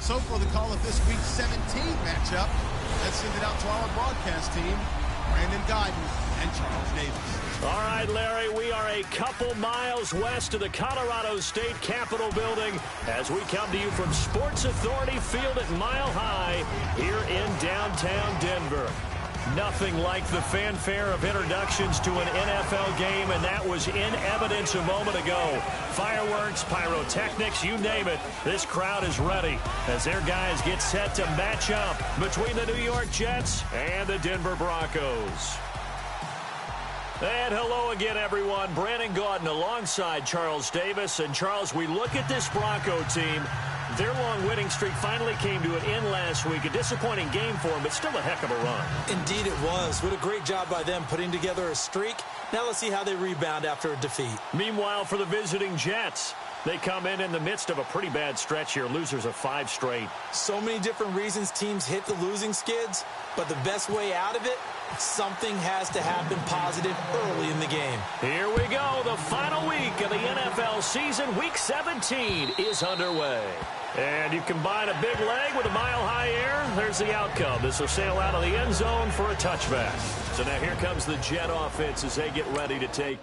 So for the call of this week's 17 matchup, let's send it out to our broadcast team, Brandon Guyton and Charles Davis. All right, Larry, we are a couple miles west of the Colorado State Capitol building as we come to you from Sports Authority Field at Mile High here in downtown Denver. Nothing like the fanfare of introductions to an NFL game, and that was in evidence a moment ago. Fireworks, pyrotechnics, you name it. This crowd is ready as their guys get set to match up between the New York Jets and the Denver Broncos. And hello again, everyone. Brandon Guyton alongside Charles Davis. And, Charles, we look at this Bronco team. Their long winning streak finally came to an end last week. A disappointing game for them, but still a heck of a run. Indeed it was. What a great job by them putting together a streak. Now let's see how they rebound after a defeat. Meanwhile, for the visiting Jets, they come in the midst of a pretty bad stretch here. Losers of 5 straight. So many different reasons teams hit the losing skids, but the best way out of it, something has to happen positive early in the game. Here we go. The final week of the NFL season. Week 17 is underway. And you combine a big leg with a mile-high air, there's the outcome. This will sail out of the end zone for a touchback. So now here comes the Jet offense as they get ready to take.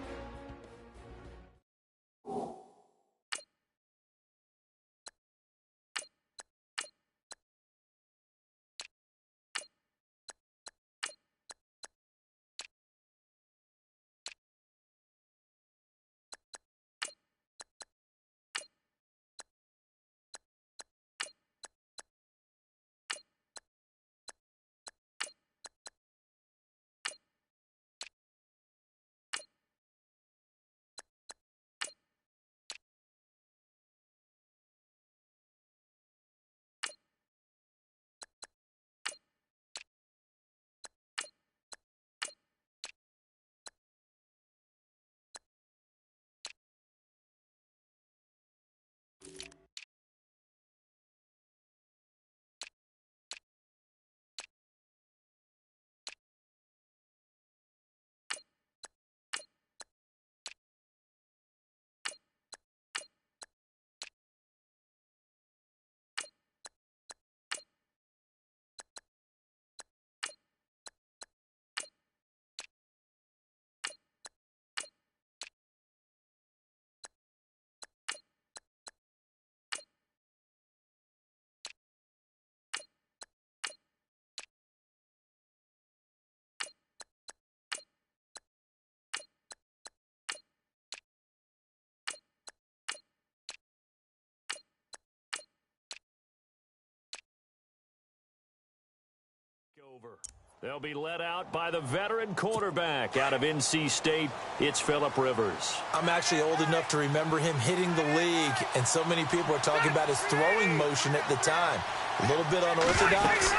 Over. They'll be led out by the veteran quarterback out of NC State. It's Phillip Rivers. I'm actually old enough to remember him hitting the league, and so many people are talking about his throwing motion at the time. A little bit unorthodox.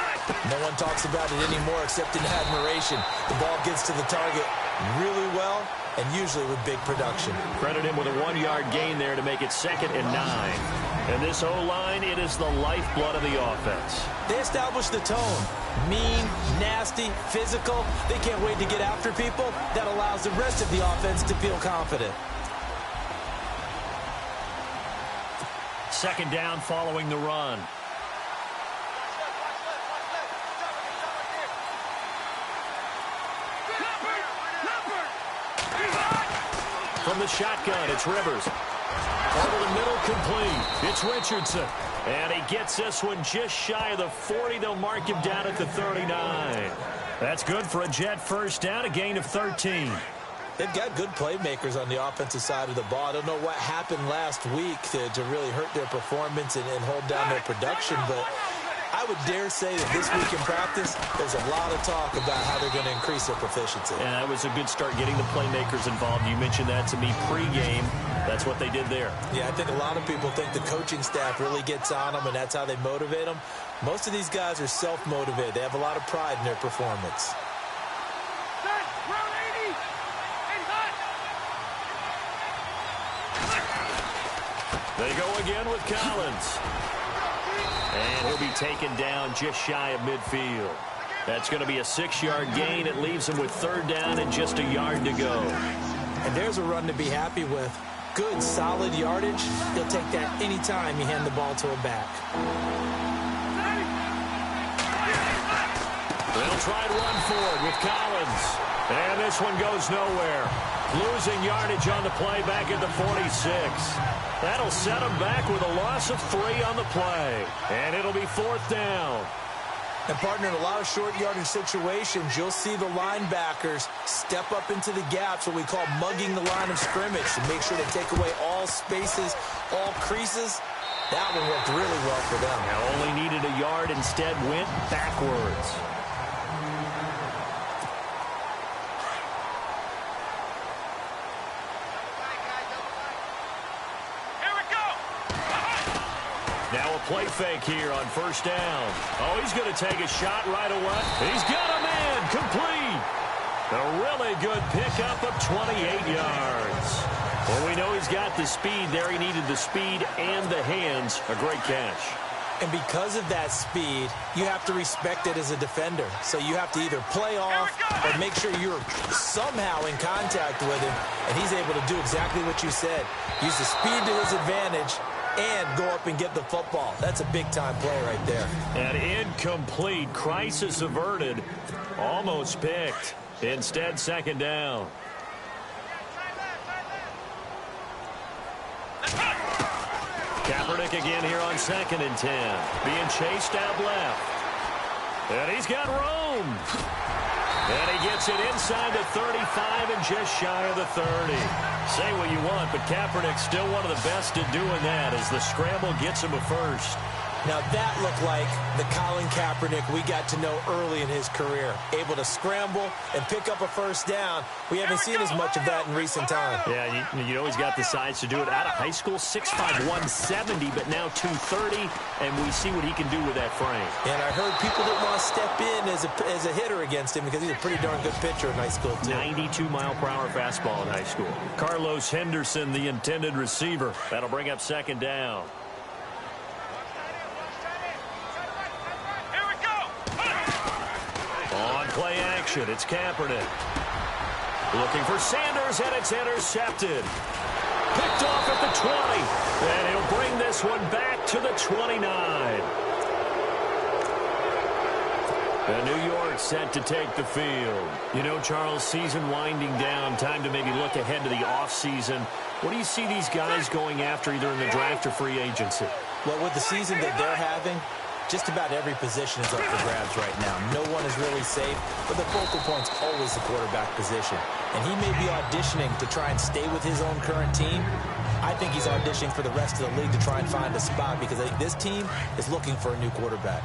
No one talks about it anymore except in admiration. The ball gets to the target really well and usually with big production. Credit him with a 1-yard gain there to make it 2nd and 9. And this O-line, it is the lifeblood of the offense. They establish the tone. Mean, nasty, physical. They can't wait to get after people. That allows the rest of the offense to feel confident. 2nd down following the run. From the shotgun, it's Rivers. Over the middle, complete. It's Richardson. And he gets this one just shy of the 40. They'll mark him down at the 39. That's good for a Jet first down, a gain of 13. They've got good playmakers on the offensive side of the ball. I don't know what happened last week to really hurt their performance and hold down their production, but I would dare say that this week in practice, there's a lot of talk about how they're going to increase their proficiency. And that was a good start getting the playmakers involved. You mentioned that to me pregame. That's what they did there. Yeah, I think a lot of people think the coaching staff really gets on them, and that's how they motivate them. Most of these guys are self-motivated. They have a lot of pride in their performance. They go again with Collins. And he'll be taken down just shy of midfield. That's going to be a 6-yard gain. It leaves him with 3rd down and just a yard to go. And there's a run to be happy with. Good, solid yardage. He'll take that anytime you hand the ball to a back. They'll try and run for it with Collins. And this one goes nowhere. Losing yardage on the play back at the 46. That'll set them back with a loss of 3 on the play. And it'll be 4th down. And, partner, in a lot of short yardage situations, you'll see the linebackers step up into the gaps, what we call mugging the line of scrimmage, to make sure they take away all spaces, all creases. That one worked really well for them. Now only needed a yard, instead went backwards. Now a play fake here on 1st down. Oh, he's going to take a shot right away. He's got a man complete. A really good pickup of 28 yards. Well, we know he's got the speed there. He needed the speed and the hands. A great catch. And because of that speed, you have to respect it as a defender. So you have to either play off or make sure you're somehow in contact with him. And he's able to do exactly what you said. Use the speed to his advantage and go up and get the football. That's a big-time play right there. An incomplete. Crisis averted. Almost picked. Instead, 2nd down. Kaepernick again here on 2nd and 10. Being chased out left. And he's got room. And he gets it inside the 35 and just shy of the 30. Say what you want, but Kaepernick's still one of the best at doing that as the scramble gets him a first. Now that looked like the Colin Kaepernick we got to know early in his career. Able to scramble and pick up a 1st down. We haven't seen as much of that in recent time. Yeah, you know he's got the size to do it. Out of high school, 6'5", 170, but now 230, and we see what he can do with that frame. And I heard people didn't want to step in as a hitter against him because he's a pretty darn good pitcher in high school, too. 92-mile-per-hour fastball in high school. Carlos Henderson, the intended receiver. That'll bring up 2nd down. Play action. It's Kaepernick. Looking for Sanders, and it's intercepted. Picked off at the 20. And he'll bring this one back to the 29. And New York set to take the field. You know, Charles, season winding down. Time to maybe look ahead to the offseason. What do you see these guys going after either in the draft or free agency? Well, with the season that they're having, just about every position is up for grabs right now. No one is really safe, but the focal point's always the quarterback position. And he may be auditioning to try and stay with his own current team. I think he's auditioning for the rest of the league to try and find a spot because I think this team is looking for a new quarterback.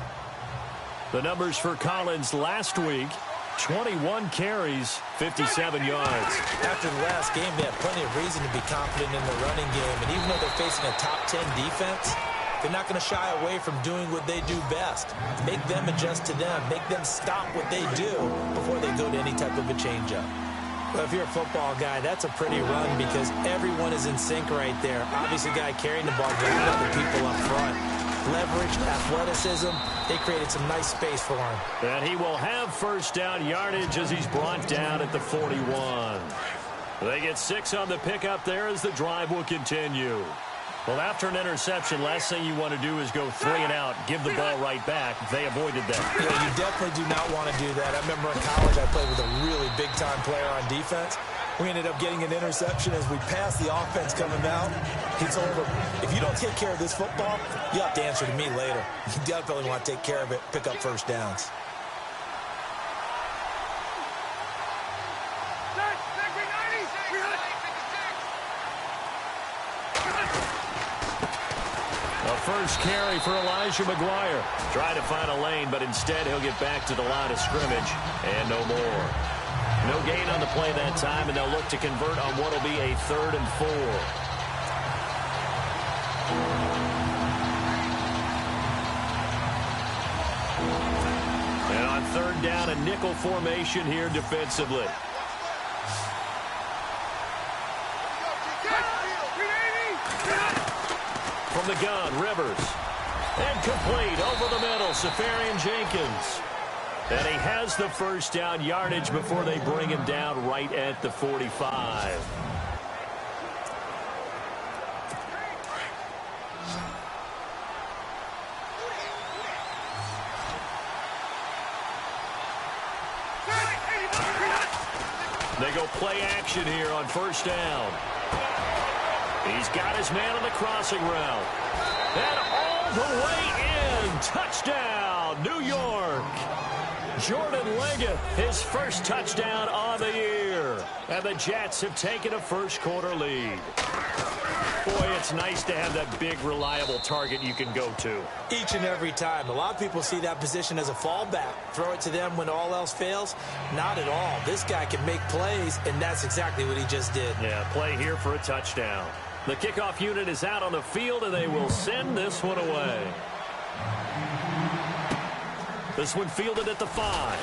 The numbers for Collins last week, 21 carries, 57 yards. After the last game, they have plenty of reason to be confident in the running game. And even though they're facing a top 10 defense, they're not going to shy away from doing what they do best. Make them adjust to them. Make them stop what they do before they go to any type of a changeup. Well, if you're a football guy, that's a pretty run because everyone is in sync right there. Obviously, the guy carrying the ball, getting other people up front. Leverage, athleticism, they created some nice space for him. And he will have 1st down yardage as he's brought down at the 41. They get 6 on the pickup there as the drive will continue. Well, after an interception, last thing you want to do is go 3 and out, give the ball right back. They avoided that. Yeah, you definitely do not want to do that. I remember in college I played with a really big-time player on defense. We ended up getting an interception as we passed the offense coming out. He told him, if you don't take care of this football, you have to answer to me later. You definitely want to take care of it, pick up 1st downs. First carry for Elijah McGuire. Trying to find a lane, but instead he'll get back to the line of scrimmage and no more. No gain on the play that time, and they'll look to convert on what will be a 3rd and 4. And on 3rd down, a nickel formation here defensively. From the gun, Rivers. And complete over the middle, Safarian Jenkins. And he has the 1st down yardage before they bring him down right at the 45. They go play action here on first down. He's got his man on the crossing route. And all the way in. Touchdown, New York. Jordan Leggett, his first touchdown on the year. And the Jets have taken a first-quarter lead. Boy, it's nice to have that big, reliable target you can go to. Each and every time. A lot of people see that position as a fallback. Throw it to them when all else fails. Not at all. This guy can make plays, and that's exactly what he just did. Yeah, play here for a touchdown. The kickoff unit is out on the field, and they will send this one away. This one fielded at the 5.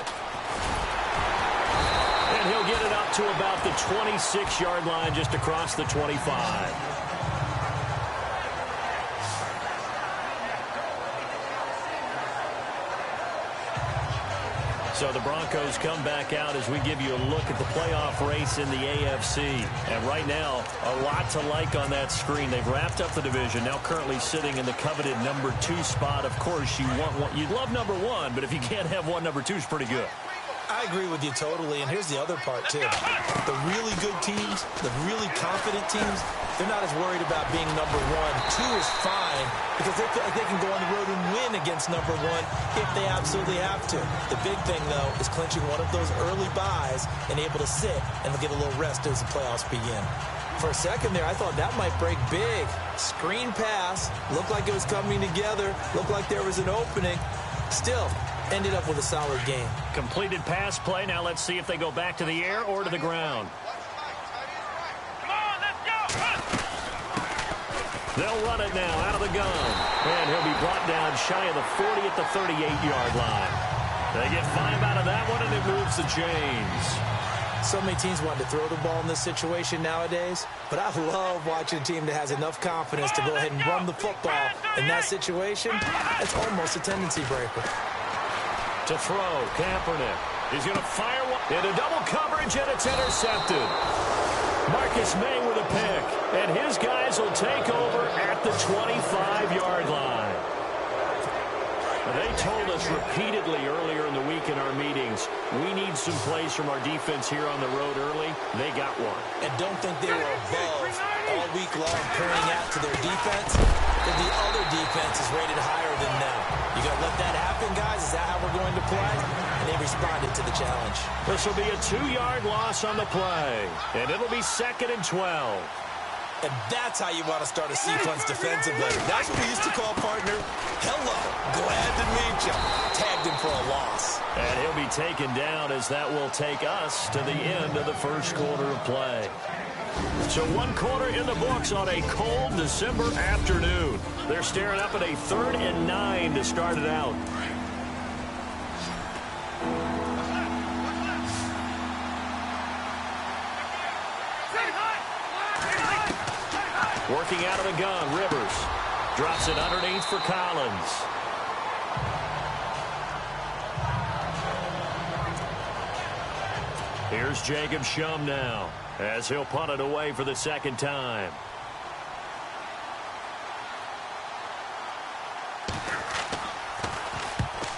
And he'll get it up to about the 26-yard line, just across the 25. So the Broncos come back out as we give you a look at the playoff race in the AFC. And right now, a lot to like on that screen. They've wrapped up the division, now currently sitting in the coveted number 2 spot. Of course, you'd love number 1, but if you can't have one, number 2 is pretty good. I agree with you totally, and here's the other part, too. The really good teams, the really confident teams, they're not as worried about being number 1. 2 is fine because they feel like they can go on the road and win against number 1 if they absolutely have to. The big thing, though, is clinching one of those early byes and able to sit and get a little rest as the playoffs begin. For a second there, I thought that might break big. Screen pass, looked like it was coming together, looked like there was an opening. Still, ended up with a solid game. Completed pass play. Now let's see if they go back to the air or to the ground. Come on, let's go! They'll run it now out of the gun. And he'll be brought down shy of the 40 at the 38-yard line. They get 5 out of that one, and it moves the chains. So many teams want to throw the ball in this situation nowadays, but I love watching a team that has enough confidence to go ahead and run the football in that situation. It's almost a tendency breaker. To throw, Kaepernick. He's going to fire one into double coverage, and it's intercepted. Marcus May with a pick, and his guys will take over at the 25-yard line. They told us repeatedly earlier in the week in our meetings, we need some plays from our defense here on the road early. They got one. And don't think they were above all week long pouring out to their defense. That the other defense is rated higher than them. You going to let that happen, guys? Is that how we're going to play? And they responded to the challenge. This will be a 2-yard loss on the play. And it'll be 2nd and 12. And that's how you want to start a sequence defensively. That's what we used to call, partner, hello, glad to meet you. Tagged him for a loss. And he'll be taken down as that will take us to the end of the first quarter of play. So 1 quarter in the books on a cold December afternoon. They're staring up at a 3rd and 9 to start it out. Working out of the gun, Rivers drops it underneath for Collins. Here's Jacob Shum now as he'll punt it away for the 2nd time.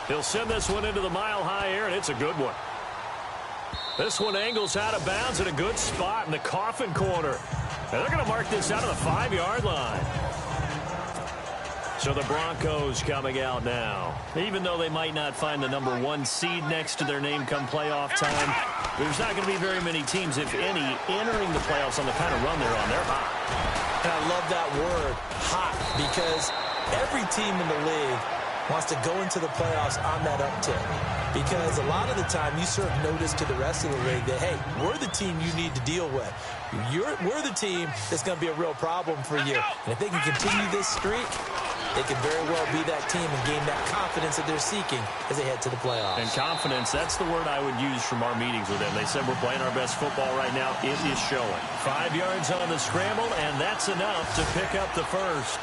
He'll send this one into the mile-high air, and it's a good one. This one angles out of bounds at a good spot in the coffin corner. And they're going to mark this out of the 5-yard line. So the Broncos coming out now. Even though they might not find the number 1 seed next to their name come playoff time, there's not going to be very many teams, if any, entering the playoffs on the kind of run they're on. They're hot. And I love that word, hot, because every team in the league wants to go into the playoffs on that uptick. Because a lot of the time you serve notice to the rest of the league that, hey, we're the team you need to deal with. We're the team that's going to be a real problem for you. And if they can continue this streak, they can very well be that team and gain that confidence that they're seeking as they head to the playoffs. And confidence, that's the word I would use from our meetings with them. They said we're playing our best football right now. It is showing. 5 yards on the scramble, and that's enough to pick up the first.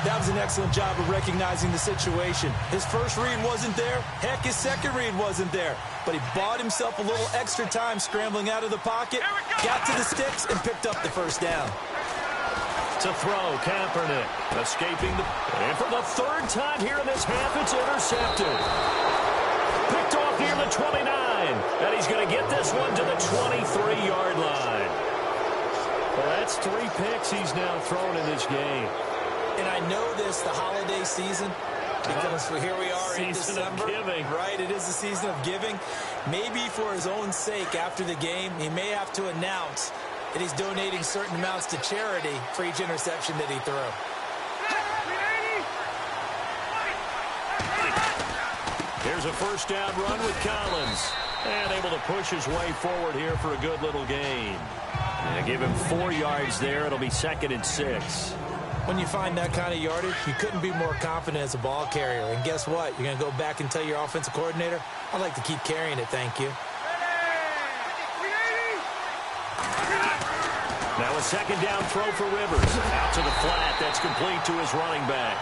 That was an excellent job of recognizing the situation. His first read wasn't there. Heck, his second read wasn't there. But he bought himself a little extra time scrambling out of the pocket, got to the sticks, and picked up the first down. To throw, Kaepernick escaping and for the 3rd time here in this half, it's intercepted. Picked off near the 29. And he's going to get this one to the 23-yard line. Well, that's 3 picks he's now thrown in this game. And I know this, the holiday season, because here we are in December. Season of giving. Right, it is the season of giving. Maybe for his own sake after the game, he may have to announce that he's donating certain amounts to charity for each interception that he threw. Here's a first down run with Collins. And able to push his way forward here for a good little gain. And give him 4 yards there. It'll be 2nd and 6. When you find that kind of yardage, you couldn't be more confident as a ball carrier. And guess what? You're going to go back and tell your offensive coordinator, I'd like to keep carrying it, thank you. Now a 2nd down throw for Rivers. Out to the flat. That's complete to his running back.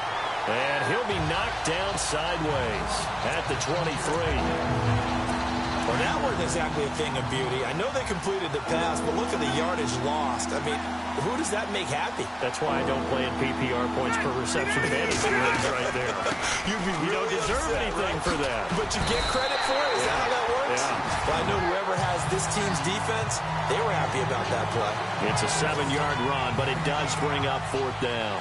And he'll be knocked down sideways at the 23. Well, that wasn't exactly a thing of beauty. I know they completed the pass, but look at the yardage lost. I mean, who does that make happy? That's why I don't play in PPR points per reception fantasy leagues right there. You don't deserve anything for that. But you get credit for it? Is that how that works? Yeah. Well, I know whoever has this team's defense, they were happy about that play. It's a 7-yard run, but it does bring up 4th down.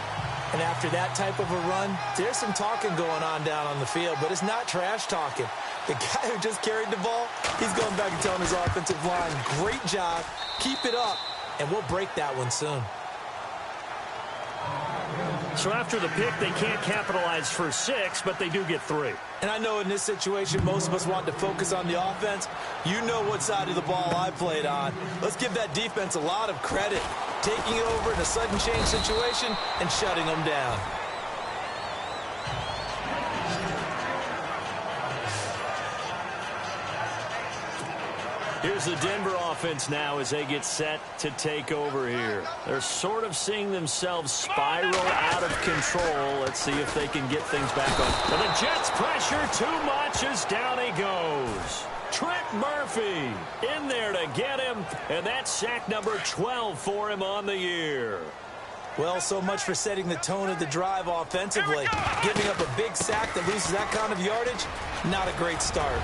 And after that type of a run, there's some talking going on down on the field, but it's not trash talking. The guy who just carried the ball, he's going back and telling his offensive line, great job, keep it up, and we'll break that one soon. So after the pick, they can't capitalize for 6, but they do get 3. And I know in this situation, most of us want to focus on the offense. You know what side of the ball I played on. Let's give that defense a lot of credit, taking it over in a sudden change situation and shutting them down. Here's the Denver offense now as they get set to take over here. They're sort of seeing themselves spiral out of control. Let's see if they can get things back on. But the Jets pressure too much as down he goes. Trent Murphy in there to get him, and that's sack number 12 for him on the year. Well, so much for setting the tone of the drive offensively. Giving up a big sack that loses that kind of yardage, not a great start.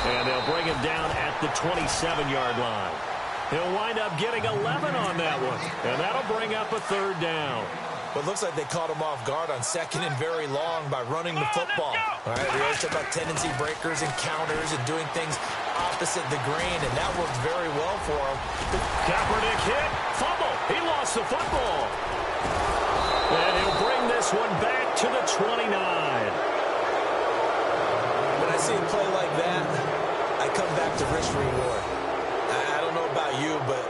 And they'll bring him down at the 27-yard line. He'll wind up getting 11 on that one, and that'll bring up a 3rd down. But it looks like they caught him off guard on 2nd and very long by running the football. All right, we always talk about tendency breakers and counters and doing things opposite the grain, and that worked very well for him. Kaepernick hit, fumble. He lost the football. And he'll bring this one back to the 29. When I see a play like that, I come back to risk reward. I don't know about you, but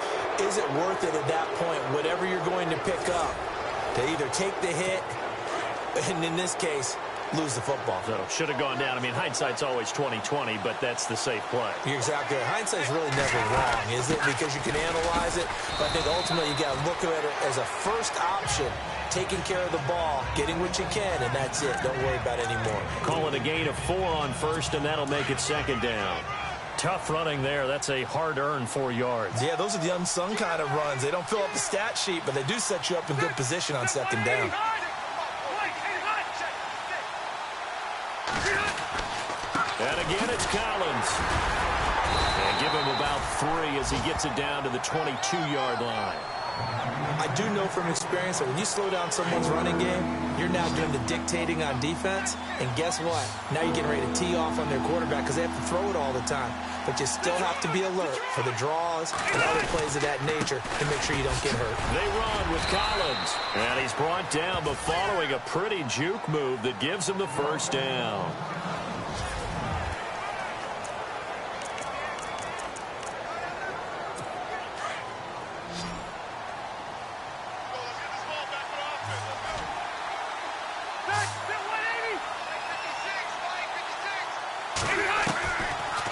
is it worth it at that point, whatever you're going to pick up, to either take the hit, and in this case, lose the football? So should have gone down. I mean, hindsight's always 20/20, but that's the safe play. You're exactly right. Hindsight's really never wrong, is it? Because you can analyze it, but I think ultimately you got to look at it as a first option, taking care of the ball, getting what you can, and that's it. Don't worry about it anymore. Call it a gain of 4 on 1st, and that'll make it 2nd down. Tough running there. That's a hard-earned 4 yards. Yeah, those are the unsung kind of runs. They don't fill up the stat sheet, but they do set you up in good position on 2nd down. And again, it's Collins. And give him about 3 as he gets it down to the 22-yard line. I do know from experience that when you slow down someone's running game, you're now doing the dictating on defense. And guess what? Now you're getting ready to tee off on their quarterback because they have to throw it all the time. But you still have to be alert for the draws and other plays of that nature to make sure you don't get hurt. They run with Collins. And he's brought down, but following a pretty juke move that gives him the 1st down.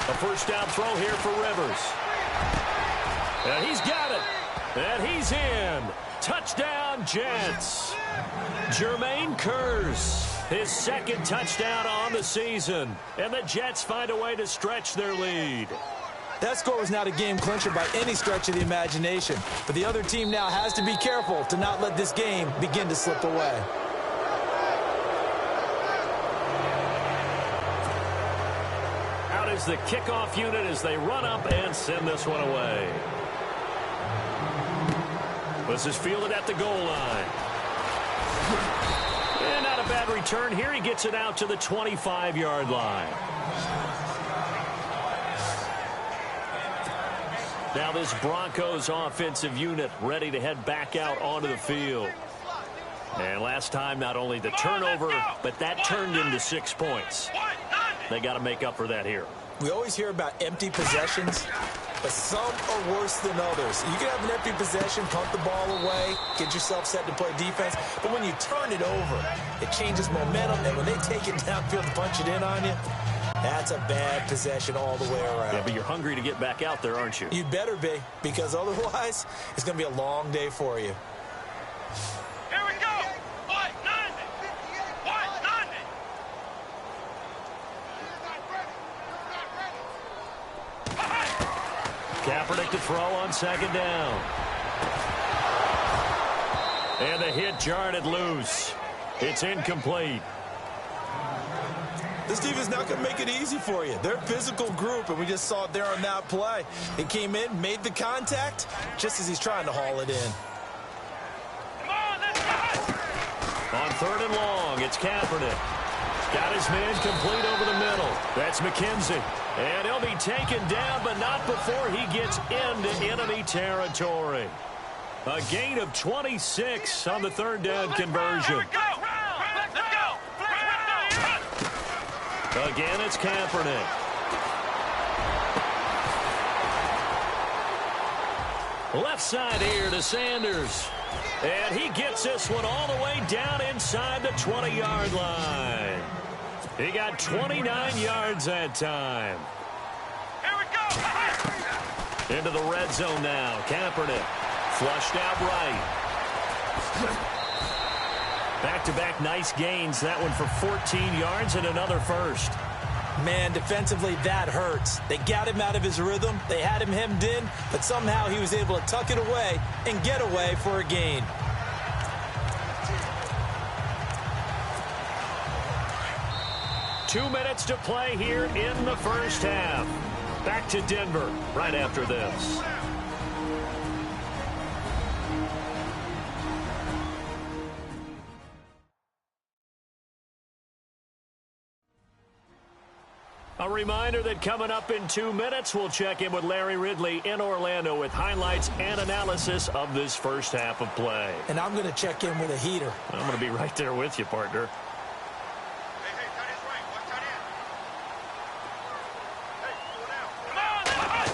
A first down throw here for Rivers. And he's got it. And he's in. Touchdown, Jets. Jermaine Kearse, his 2nd touchdown on the season. And the Jets find a way to stretch their lead. That score was not a game clincher by any stretch of the imagination. But the other team now has to be careful to not let this game begin to slip away. is the kickoff unit as they run up and send this one away. This is fielded at the goal line. And not a bad return here. He gets it out to the 25-yard line. Now this Broncos offensive unit ready to head back out onto the field. And last time, not only the turnover, but that turned into 6 points. They got to make up for that here. We always hear about empty possessions, but some are worse than others. You can have an empty possession, punt the ball away, get yourself set to play defense, but when you turn it over, it changes momentum, and when they take it downfield and punch it in on you, that's a bad possession all the way around. Yeah, but you're hungry to get back out there, aren't you? You'd better be, because otherwise, it's going to be a long day for you. Here we go. White 90. White 90. Kaepernick to throw on second down. And the hit jarred it loose. It's incomplete. This defense is not going to make it easy for you. They're a physical group, and we just saw it there on that play. It came in, made the contact, just as he's trying to haul it in. Come on, let's go. On third and long, it's Kaepernick. Got his man complete over the middle. That's McKenzie. And he'll be taken down, but not before he gets into enemy territory. A gain of 26 on the third down conversion. Here we go. Let's go. Again, it's Kaepernick. Left side here to Sanders. And he gets this one all the way down inside the 20-yard line. He got 29 yards that time. Here we go. Into the red zone now. Kaepernick flushed out right. Back-to-back nice gains. That one for 14 yards and another first. Man, defensively, that hurts. They got him out of his rhythm. They had him hemmed in, but somehow he was able to tuck it away and get away for a gain. Two minutes to play here in the first half. Back to Denver right after this. A reminder that coming up in 2 minutes, we'll check in with Larry Ridley in Orlando with highlights and analysis of this first half of play. And I'm going to check in with a heater. I'm going to be right there with you, partner. Hey, tight end's right. Watch tight end. Hey, pull it out. Come on,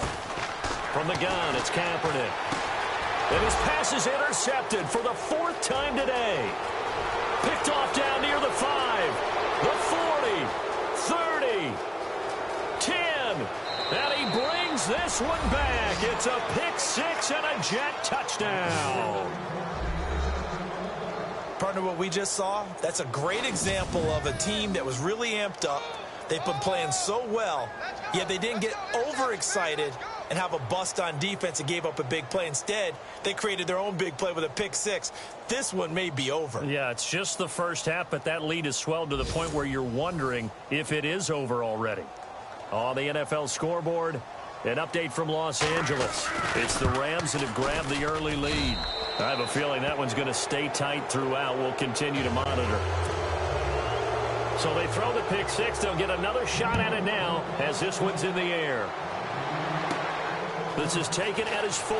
From the gun, it's Kaepernick. And his pass is intercepted for the fourth time today. Picked off down near the 5, the 40, 30, 10. And he brings this one back. It's a pick six and a Jet touchdown. Partner, what we just saw, that's a great example of a team that was really amped up. They've been playing so well, yet they didn't get overexcited and have a bust on defense and gave up a big play. Instead, they created their own big play with a pick six. This one may be over. Yeah, it's just the first half, but that lead has swelled to the point where you're wondering if it is over already. On the NFL scoreboard, an update from Los Angeles. It's the Rams that have grabbed the early lead. I have a feeling that one's going to stay tight throughout. We'll continue to monitor. So they throw the pick six. They'll get another shot at it now as this one's in the air. This is taken at his 4.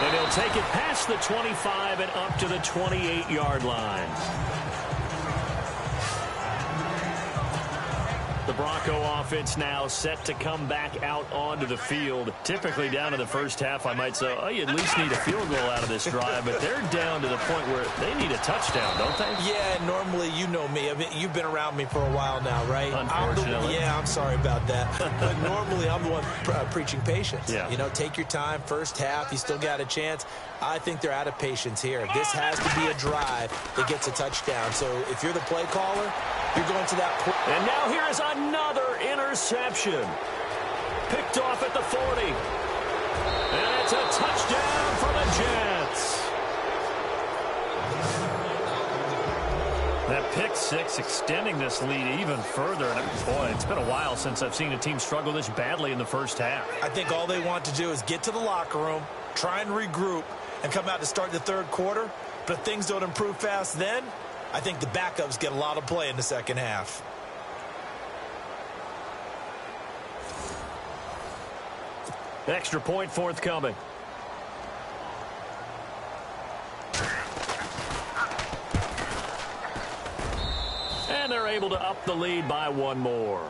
And he'll take it past the 25 and up to the 28-yard line. The Bronco offense now set to come back out onto the field. Typically down in the first half, I might say, oh, you at least need a field goal out of this drive. But they're down to the point where they need a touchdown, don't they? Yeah, normally, you know me. I mean, you've been around me for a while now, right? Unfortunately. I'm sorry about that. But normally, I'm the one preaching patience. Yeah. You know, take your time. First half, you still got a chance. I think they're out of patience here. This has to be a drive that gets a touchdown. So if you're the play caller, you're going to that point. And now here is another interception. Picked off at the 40. And it's a touchdown for the Jets. That That pick six extending this lead even further. And boy, it's been a while since I've seen a team struggle this badly in the first half. I think all they want to do is get to the locker room, try and regroup, and come out to start the third quarter. But if things don't improve fast then, I think the backups get a lot of play in the second half. Extra point forthcoming. And they're able to up the lead by one more.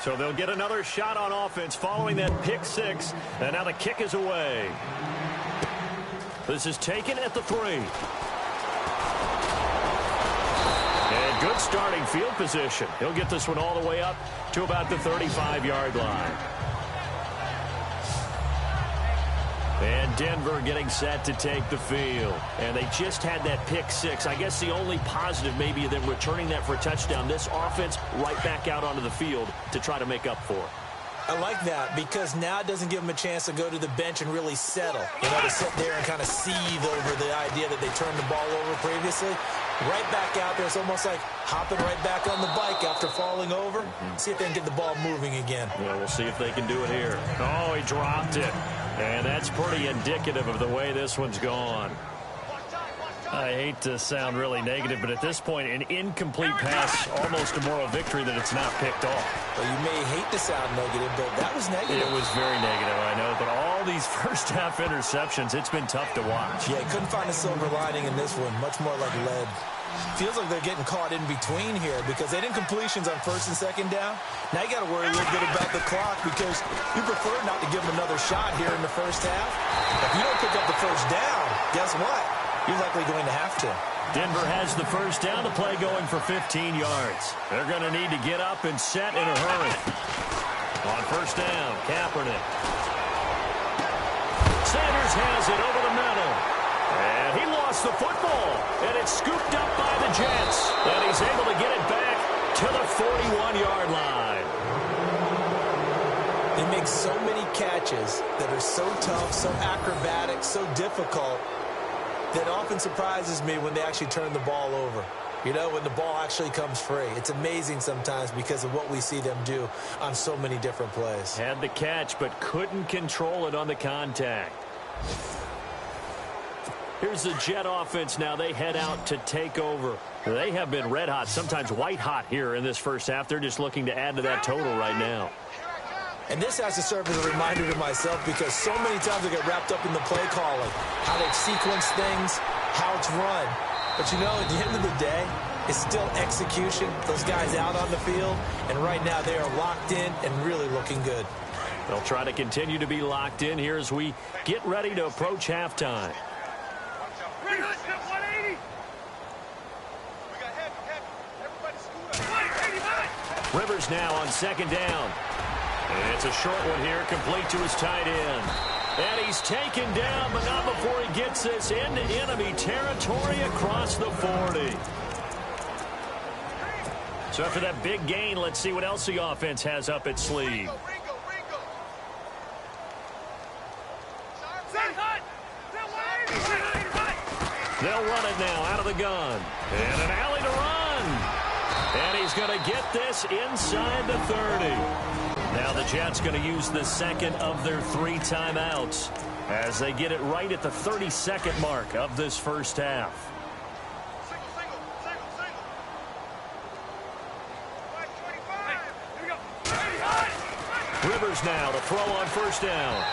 So they'll get another shot on offense following that pick six. And now the kick is away. This is taken at the 3. And good starting field position. He'll get this one all the way up to about the 35-yard line. And Denver getting set to take the field. And they just had that pick six. I guess the only positive maybe of them returning that for a touchdown. This offense right back out onto the field to try to make up for it. I like that because now it doesn't give them a chance to go to the bench and really settle. You know, to sit there and kind of seethe over the idea that they turned the ball over previously. Right back out there. It's almost like hopping right back on the bike after falling over. See if they can get the ball moving again. Yeah, we'll see if they can do it here. Oh, he dropped it. And that's pretty indicative of the way this one's gone. I hate to sound really negative, but at this point, an incomplete pass, almost a moral victory that it's not picked off. Well, you may hate to sound negative, but that was negative. It was very negative, I know. But all these first-half interceptions, it's been tough to watch. Yeah, couldn't find a silver lining in this one. Much more like lead. Feels like they're getting caught in between here because they didn't completions on first and second down. Now you got to worry a little bit about the clock because you prefer not to give them another shot here in the first half. If you don't pick up the first down, guess what? You're likely going to have to. Denver has the first down, the play going for 15 yards. They're going to need to get up and set in a hurry. On first down, Kaepernick. Sanders has it over the middle. And he lost the football. And it's scooped up by the Jets. And he's able to get it back to the 41-yard line. They make so many catches that are so tough, so acrobatic, so difficult, that often surprises me when they actually turn the ball over. You know, when the ball actually comes free. It's amazing sometimes because of what we see them do on so many different plays. Had the catch, but couldn't control it on the contact. Here's the Jet offense now. They head out to take over. They have been red hot, sometimes white hot here in this first half. They're just looking to add to that total right now. And this has to serve as a reminder to myself because so many times I get wrapped up in the play calling, how they sequence things, how it's run. But you know, at the end of the day, it's still execution. Those guys out on the field, and right now they are locked in and really looking good. They'll try to continue to be locked in here as we get ready to approach halftime. Rivers now on second down. And it's a short one here, complete to his tight end. And he's taken down, but not before he gets this into enemy territory across the 40. So after that big gain, let's see what else the offense has up its sleeve. They'll run it now out of the gun. And an alley to run. And he's going to get this inside the 30. Now the Jets going to use the second of their 3 timeouts as they get it right at the 32nd mark of this first half. Rivers now to throw on first down.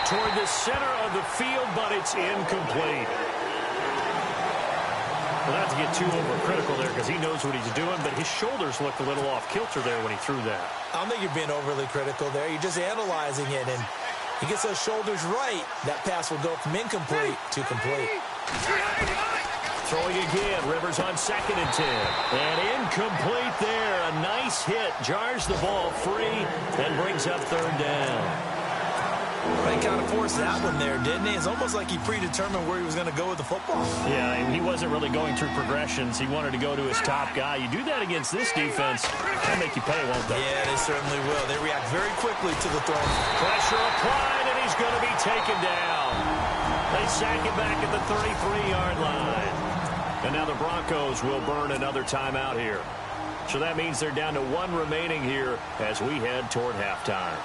Toward the center of the field, but it's incomplete. Well, not to get too overcritical there because he knows what he's doing, but his shoulders looked a little off kilter there when he threw that. I don't think you're being overly critical there. You're just analyzing it, and he gets those shoulders right. That pass will go from incomplete to complete. Throwing again, Rivers on second and 10. And incomplete there. A nice hit. Jars the ball free and brings up third down. Well, he kind of forced that one there, didn't he? It's almost like he predetermined where he was going to go with the football. Yeah, and he wasn't really going through progressions. He wanted to go to his top guy. You do that against this defense, they'll make you pay, won't they? Yeah, they certainly will. They react very quickly to the throw. Pressure applied, and he's going to be taken down. They sack him back at the 33-yard line. And now the Broncos will burn another timeout here. So that means they're down to 1 remaining here as we head toward halftime.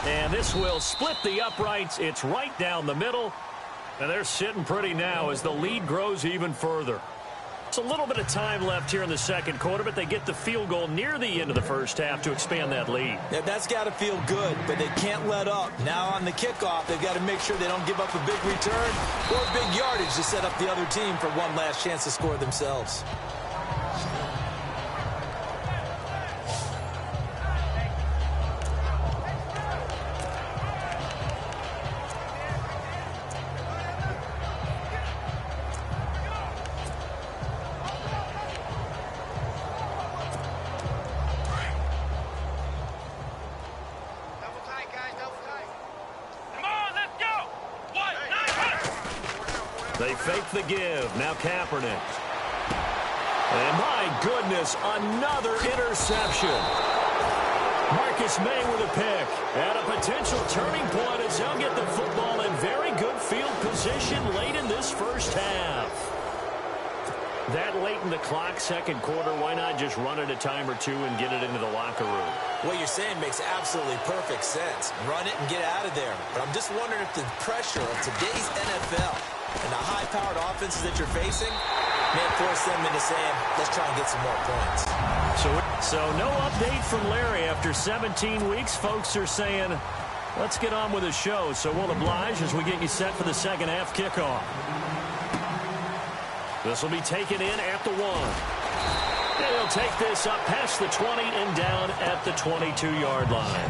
And this will split the uprights. It's right down the middle. And they're sitting pretty now as the lead grows even further. It's a little bit of time left here in the second quarter, but they get the field goal near the end of the first half to expand that lead. Yeah, that's got to feel good, but they can't let up. Now on the kickoff, they've got to make sure they don't give up a big return or big yardage to set up the other team for one last chance to score themselves. They fake the give. Now Kaepernick. And my goodness, another interception. Marcus May with a pick. And a potential turning point as they'll get the football in very good field position late in this first half. That late in the clock, second quarter, why not just run it a time or two and get it into the locker room? What you're saying makes absolutely perfect sense. Run it and get out of there. But I'm just wondering if the pressure of today's NFL and the high-powered offenses that you're facing may force them into saying, let's try and get some more points. So no update from Larry after 17 weeks. Folks are saying, let's get on with the show. So we'll oblige as we get you set for the second half kickoff. This will be taken in at the 1. And he'll take this up past the 20 and down at the 22-yard line.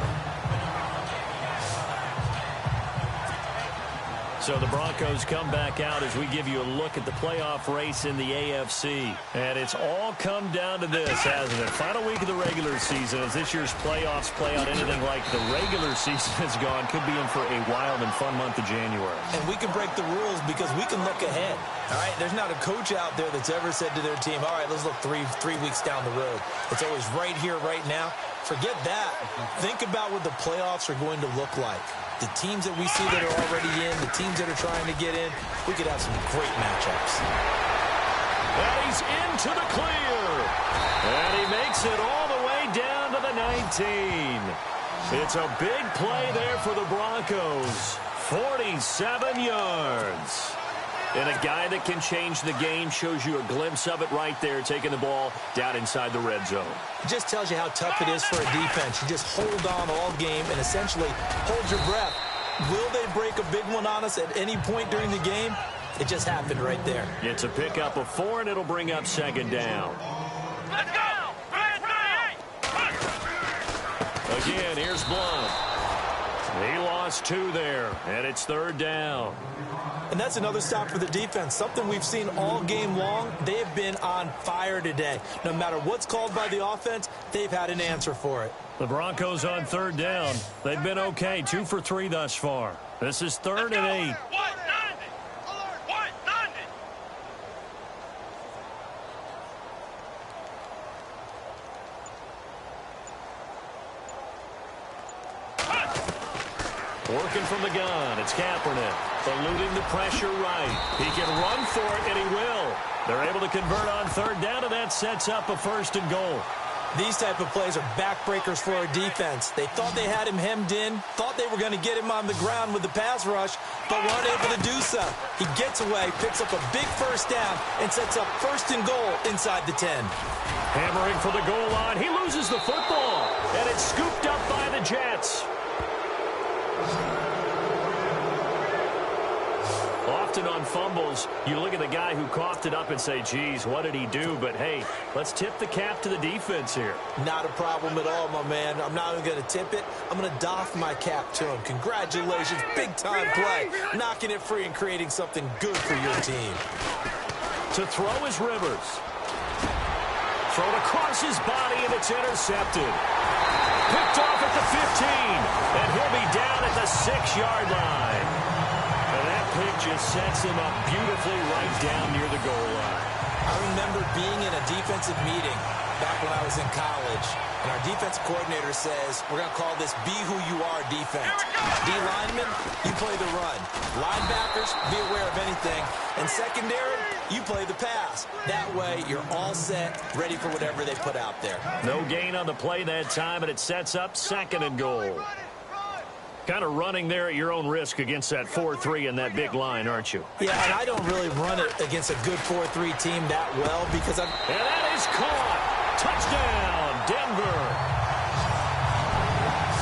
So the Broncos come back out as we give you a look at the playoff race in the AFC. And it's all come down to this, hasn't it? Final week of the regular season. As this year's playoffs play out anything like the regular season has gone, could be in for a wild and fun month of January. And we can break the rules because we can look ahead. All right, there's not a coach out there that's ever said to their team, all right, let's look three weeks down the road. It's always right here, right now. Forget that. Think about what the playoffs are going to look like. The teams that we see that are already in, the teams that are trying to get in, we could have some great matchups. And he's into the clear. And he makes it all the way down to the 19. It's a big play there for the Broncos. 47 yards. And a guy that can change the game, shows you a glimpse of it right there, taking the ball down inside the red zone. It just tells you how tough it is for a defense. You just hold on all game and essentially hold your breath. Will they break a big one on us at any point during the game? It just happened right there. It's a pickup of 4, and it'll bring up second down. Let's go! Again, here's Blunt. He lost 2 there, and it's third down. And that's another stop for the defense. Something we've seen all game long. They have been on fire today. No matter what's called by the offense, they've had an answer for it. The Broncos on third down. They've been okay, 2 for 3 thus far. This is 3rd and 8. Working from the gun, it's Kaepernick. Eluding the pressure right. He can run for it, and he will. They're able to convert on third down, and that sets up a 1st and goal. These type of plays are backbreakers for our defense. They thought they had him hemmed in, thought they were going to get him on the ground with the pass rush, but weren't able to do so. He gets away, picks up a big 1st down, and sets up 1st and goal inside the 10. Hammering for the goal line. He loses the football, and it's scooped up by the Jets. Often on fumbles, you look at the guy who coughed it up and say, geez, what did he do? But, hey, let's tip the cap to the defense here. Not a problem at all, my man. I'm not even going to tip it. I'm going to doff my cap to him. Congratulations, big-time play. Knocking it free and creating something good for your team. To throw is Rivers. Thrown across his body, and it's intercepted. Picked off at the 15, and he'll be down at the 6-yard line. And that pick just sets him up beautifully right down near the goal line. I remember being in a defensive meeting back when I was in college, and our defensive coordinator says, we're going to call this be who you are defense. D linemen, you play the run. Linebackers, be aware of anything. And secondary, you play the pass. That way, you're all set, ready for whatever they put out there. No gain on the play that time, and it sets up 2nd and goal. Kind of running there at your own risk against that 4-3 and that big line, aren't you? Yeah, and I don't really run it against a good 4-3 team that well because I'm... And that is caught. Touchdown, Denver.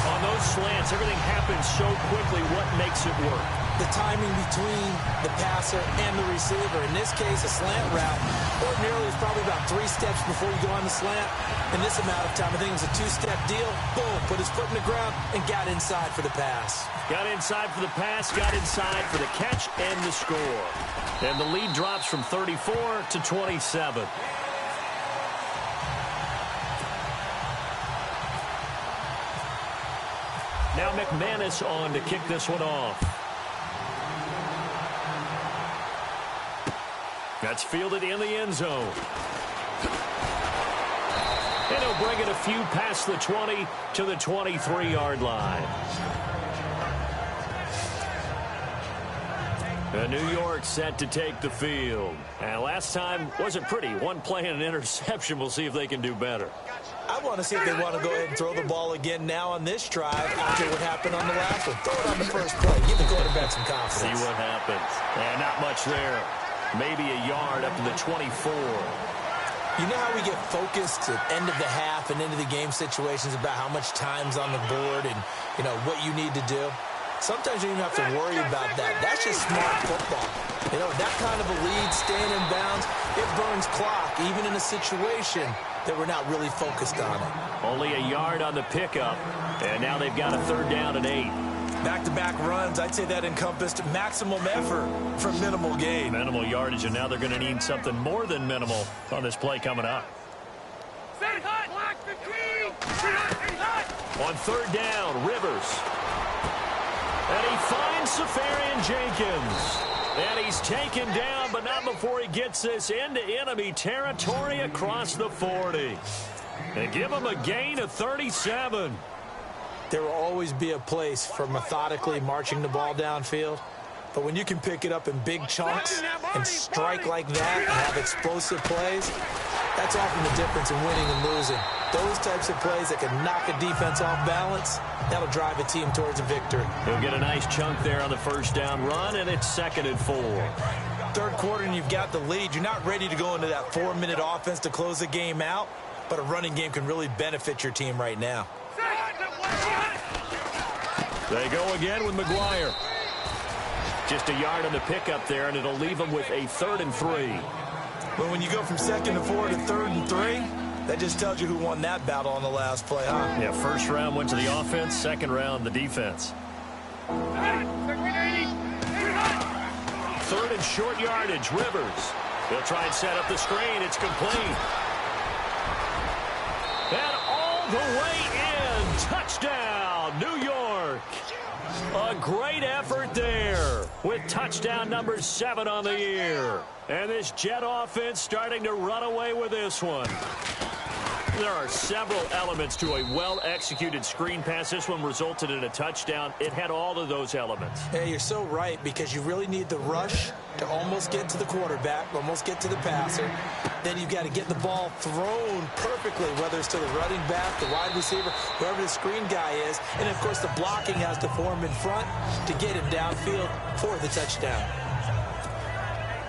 On those slants, everything happens so quickly. What makes it work? The timing between the passer and the receiver. In this case, a slant route ordinarily is probably about 3 steps before you go on the slant. In this amount of time, I think it was a 2-step deal. Boom, put his foot in the ground and got inside for the pass. Got inside for the pass, got inside for the catch and the score. And the lead drops from 34 to 27. Now McManus on to kick this one off. That's fielded in the end zone. And he'll bring it a few past the 20 to the 23-yard line. New York set to take the field. And last time wasn't pretty. One play and an interception. We'll see if they can do better. I want to see if they want to go ahead and throw the ball again now on this drive after what happened on the last one. Throw it on the first play. Give the quarterback some confidence. See what happens. And not much there. Maybe a yard up to the 24. You know how we get focused at end of the half and into the game situations about how much time's on the board and, you know, what you need to do? Sometimes you don't even have to worry about that. That's just smart football. You know, that kind of a lead, staying in bounds, it burns clock, even in a situation that we're not really focused on it. Only a yard on the pickup, and now they've got a 3rd down and 8. Back-to-back runs, I'd say that encompassed maximum effort for minimal gain. Minimal yardage, and now they're going to need something more than minimal on this play coming up. On 3rd down, Rivers. And he finds Safarian Jenkins. And he's taken down, but not before he gets this into enemy territory across the 40. And give him a gain of 37. There will always be a place for methodically marching the ball downfield. But when you can pick it up in big chunks and strike like that and have explosive plays, that's often the difference in winning and losing. Those types of plays that can knock a defense off balance, that'll drive a team towards a victory. He'll get a nice chunk there on the 1st down run, and it's 2nd and 4. 3rd quarter, and you've got the lead. You're not ready to go into that 4-minute offense to close the game out, but a running game can really benefit your team right now. They go again with McGuire. Just a yard on the pickup there, and it'll leave them with a 3rd and 3. Well, when you go from 2nd and 4 to 3rd and 3, that just tells you who won that battle on the last play, huh? Yeah, 1st round went to the offense, 2nd round the defense. 3rd and short yardage, Rivers. They'll try and set up the screen. It's complete. And all the way in. Touchdown, New York. A great effort there with touchdown number 7 on the year. And this Jet offense starting to run away with this one. There are several elements to a well-executed screen pass. This one resulted in a touchdown. It had all of those elements. Yeah, you're so right, because you really need the rush to almost get to the quarterback, almost get to the passer. Then you've got to get the ball thrown perfectly, whether it's to the running back, the wide receiver, whoever the screen guy is. And, of course, the blocking has to form in front to get him downfield for the touchdown.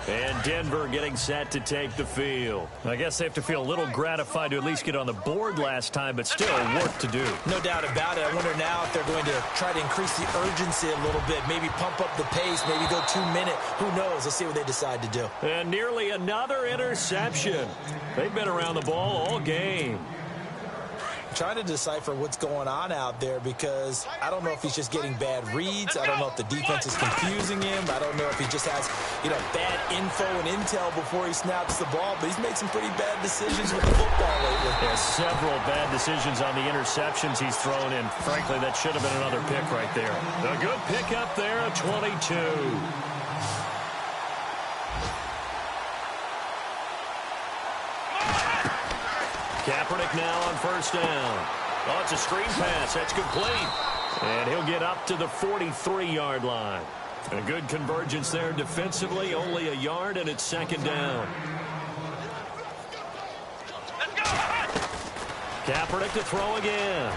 And Denver getting set to take the field. I guess they have to feel a little gratified to at least get on the board last time, but still work to do. No doubt about it. I wonder now if they're going to try to increase the urgency a little bit, maybe pump up the pace, maybe go 2-minute. Who knows? Let's see what they decide to do. And nearly another interception. They've been around the ball all game. Trying to decipher what's going on out there, because I don't know if he's just getting bad reads. I don't know if the defense is confusing him. I don't know if he just has, bad info and intel before he snaps the ball, but he's made some pretty bad decisions with the football lately. Yeah, several bad decisions on the interceptions he's thrown in. Frankly, that should have been another pick right there. A good pick up there at 22. Kaepernick now on first down. Oh, it's a screen pass. That's complete. And he'll get up to the 43-yard line. A good convergence there defensively. Only a yard, and it's second down. Let's go. Kaepernick to throw again.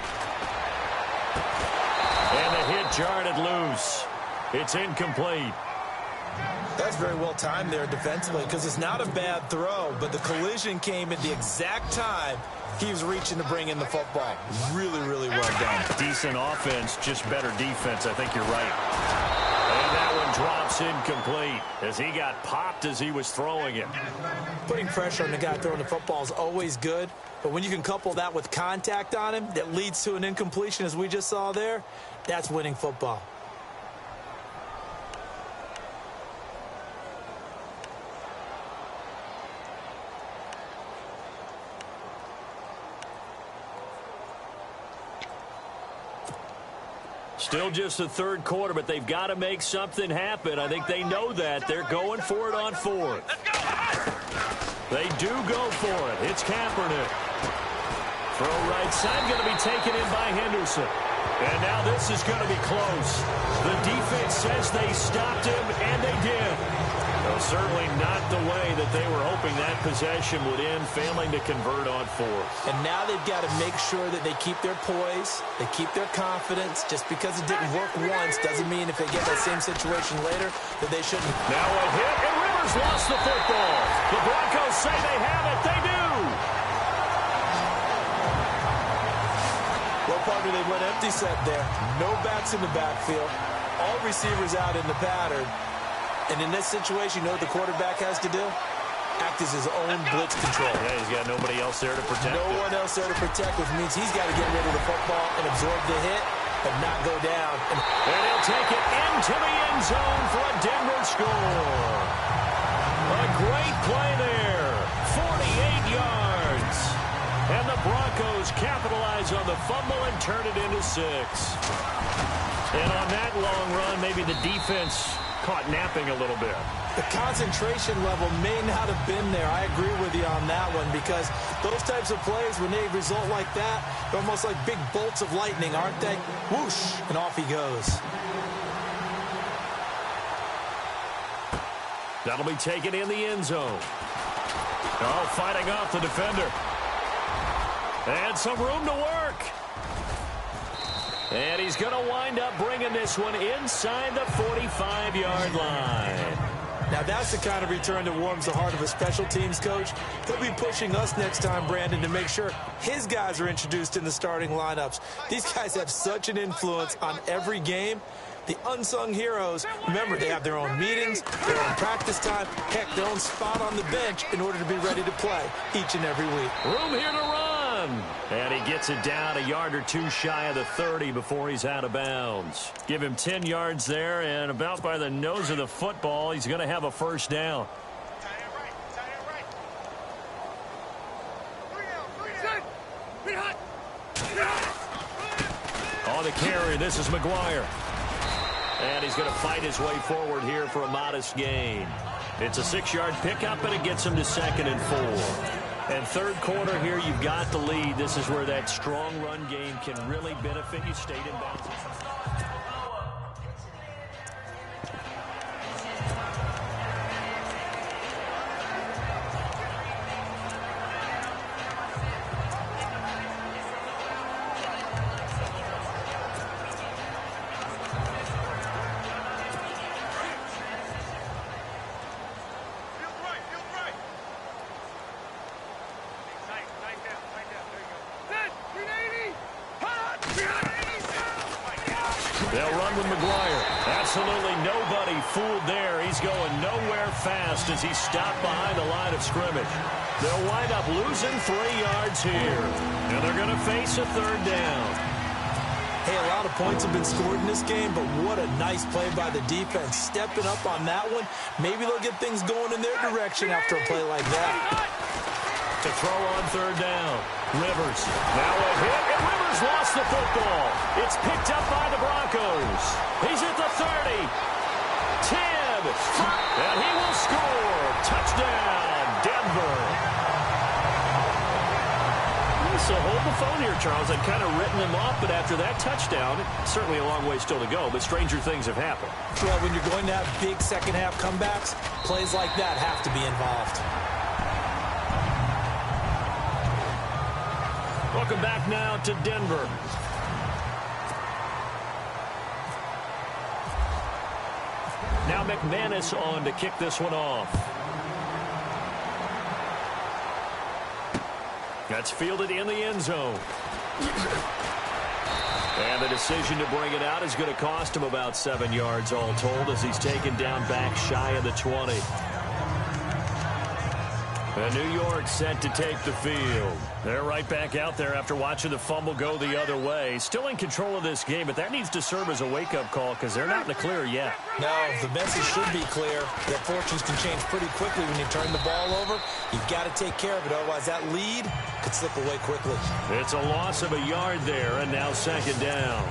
And the hit jarred loose. It's incomplete. That's very well timed there defensively because it's not a bad throw, but the collision came at the exact time he was reaching to bring in the football. Really, really well done. Decent offense, just better defense. I think you're right. And that one drops incomplete as he got popped as he was throwing it. Putting pressure on the guy throwing the football is always good, but when you can couple that with contact on him that leads to an incompletion as we just saw there, that's winning football. Still just the third quarter, but they've got to make something happen. I think they know that. They're going for it on fourth. They do go for it. It's Kaepernick. Throw right side, going to be taken in by Henderson. And now this is going to be close. The defense says they stopped him, and they did. Well, certainly not the way that they were hoping that possession would end, failing to convert on fourth. And now they've got to make sure that they keep their poise, they keep their confidence. Just because it didn't work once doesn't mean if they get that same situation later that they shouldn't. Now a hit, and Rivers lost the football. The Broncos say they have it. They do. Well, partner, they went empty set there. No backs in the backfield. All receivers out in the pattern. And in this situation, you know what the quarterback has to do? Act as his own blitz control. Yeah, he's got nobody else there to protect No him. one else there to protect, which means he's got to get rid of the football and absorb the hit, but not go down. And he'll take it into the end zone for a Denver score. A great play there. 48 yards. And the Broncos capitalize on the fumble and turn it into 6. And on that long run, maybe the defense caught napping a little bit. The concentration level may not have been there. I agree with you on that one because those types of plays, when they result like that, they're almost like big bolts of lightning, aren't they? Whoosh, and off he goes. That'll be taken in the end zone. Oh, fighting off the defender. And some room to work. And he's going to wind up bringing this one inside the 45-yard line. Now, that's the kind of return that warms the heart of a special teams coach. He'll be pushing us next time, Brandon, to make sure his guys are introduced in the starting lineups. These guys have such an influence on every game. The unsung heroes, remember, they have their own meetings, their own practice time, heck, their own spot on the bench in order to be ready to play each and every week. Room here to run. And he gets it down a yard or two shy of the 30 before he's out of bounds. Give him 10 yards there, and about by the nose of the football, he's going to have a first down. On the carry, this is McGuire. And he's going to fight his way forward here for a modest gain. It's a 6-yard pickup, and it gets him to 2nd and 4. And third quarter here, you've got the lead. This is where that strong run game can really benefit you. Stayed in bounds. They'll run with McGuire. Absolutely nobody fooled there. He's going nowhere fast as he's stopped behind the line of scrimmage. They'll wind up losing 3 yards here. And they're going to face a third down. Hey, a lot of points have been scored in this game, but what a nice play by the defense. Stepping up on that one. Maybe they'll get things going in their direction after a play like that. To throw on third down. Rivers. Now a hit, and Rivers lost the football. It's picked up by the Broncos. He's at the 30. 10. And he will score. Touchdown, Denver. So hold the phone here, Charles. I'd kind of written him off, but after that touchdown, certainly a long way still to go, but stranger things have happened. Well, when you're going to have big second-half comebacks, plays like that have to be involved. Welcome back now to Denver. Now McManus on to kick this one off. That's fielded in the end zone. And the decision to bring it out is going to cost him about 7 yards all told as he's taken down back shy of the 20. And New York set to take the field. They're right back out there after watching the fumble go the other way. Still in control of this game, but that needs to serve as a wake-up call because they're not in the clear yet. No, the message should be clear that fortunes can change pretty quickly when you turn the ball over. You've got to take care of it, otherwise that lead could slip away quickly. It's a loss of a yard there, and now second down.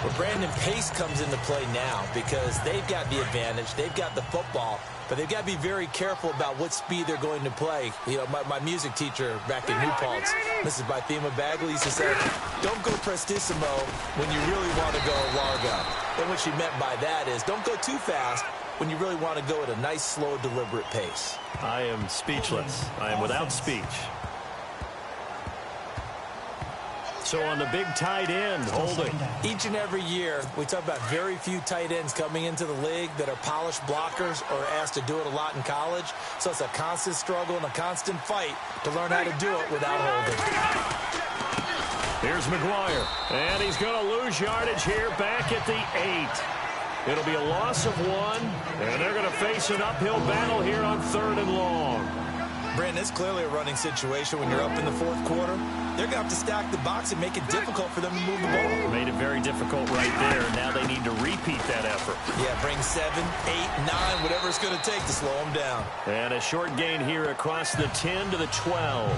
But Brandon, pace comes into play now because they've got the advantage. They've got the football, but they've got to be very careful about what speed they're going to play. You know, my music teacher back in New Paltz, Mrs. Bythema Bagley, used to say, don't go prestissimo when you really want to go largo. And what she meant by that is don't go too fast when you really want to go at a nice, slow, deliberate pace. I am speechless. I am without speech. So on the big tight end, holding. Each and every year, we talk about very few tight ends coming into the league that are polished blockers or asked to do it a lot in college. So it's a constant struggle and a constant fight to learn how to do it without holding. Here's McGuire, and he's going to lose yardage here back at the 8. It'll be a loss of 1, and they're going to face an uphill battle here on 3rd and long. Brandon, it's clearly a running situation when you're up in the 4th quarter. They're going to have to stack the box and make it difficult for them to move the ball. Made it very difficult right there. Now they need to repeat that effort. Yeah, bring 7, 8, 9, whatever it's going to take to slow them down. And a short gain here across the 10 to the 12.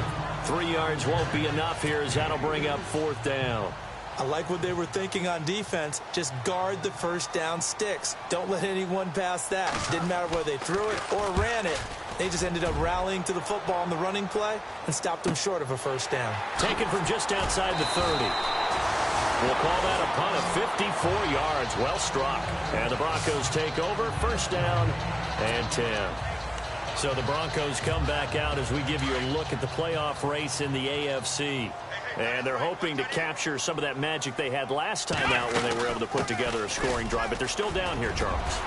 3 yards won't be enough here as that'll bring up 4th down. I like what they were thinking on defense. Just guard the first down sticks. Don't let anyone pass that. Didn't matter whether they threw it or ran it. They just ended up rallying to the football on the running play and stopped them short of a first down. Taken from just outside the 30. We'll call that a punt of 54 yards. Well struck. And the Broncos take over. First down and 10. So the Broncos come back out as we give you a look at the playoff race in the AFC. And they're hoping to capture some of that magic they had last time out when they were able to put together a scoring drive. But they're still down here, Charles.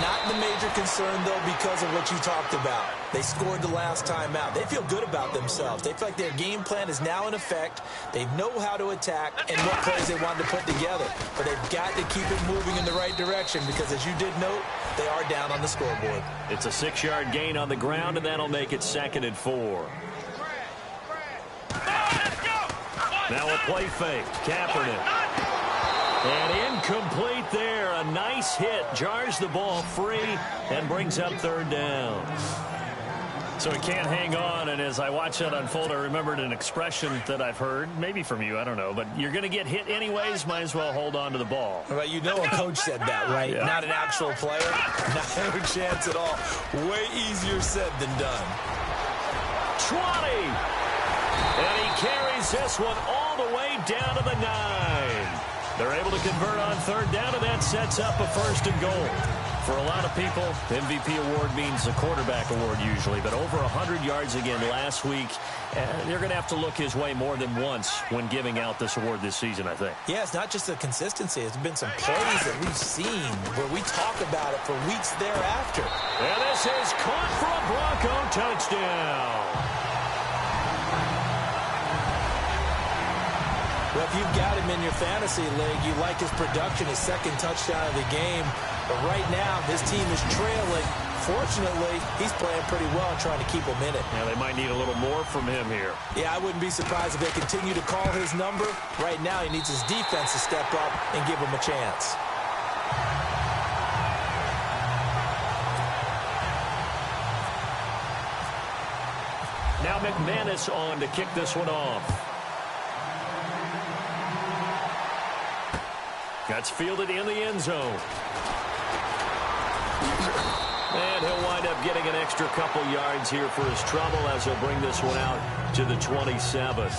Not the major concern, though, because of what you talked about. They scored the last time out. They feel good about themselves. They feel like their game plan is now in effect. They know how to attack and what plays they wanted to put together. But they've got to keep it moving in the right direction because, as you did note, they are down on the scoreboard. It's a 6-yard gain on the ground, and that'll make it 2nd and 4. Now a play fake. Kaepernick. And incomplete there. A nice hit. Jars the ball free and brings up 3rd down. So he can't hang on. And as I watch that unfold, I remembered an expression that I've heard, maybe from you, I don't know. But you're going to get hit anyways. Might as well hold on to the ball. Well, you know a coach said that, right? Yeah. Not an actual player. Not a chance at all. Way easier said than done. 20. And he carries this one all the way down to the 9. They're able to convert on 3rd down, and that sets up a 1st and goal. For a lot of people, MVP award means a quarterback award usually, but over 100 yards again last week. They're going to have to look his way more than once when giving out this award this season, I think. Yeah, it's not just the consistency. It's been some plays that we've seen where we talk about it for weeks thereafter. And this is caught for a Bronco touchdown. Well, if you've got him in your fantasy league, you like his production, his 2nd touchdown of the game. But right now, this team is trailing. Fortunately, he's playing pretty well and trying to keep him in it. Yeah, they might need a little more from him here. Yeah, I wouldn't be surprised if they continue to call his number. Right now, he needs his defense to step up and give him a chance. Now McManus on to kick this one off. That's fielded in the end zone. And he'll wind up getting an extra couple yards here for his trouble as he'll bring this one out to the 27th.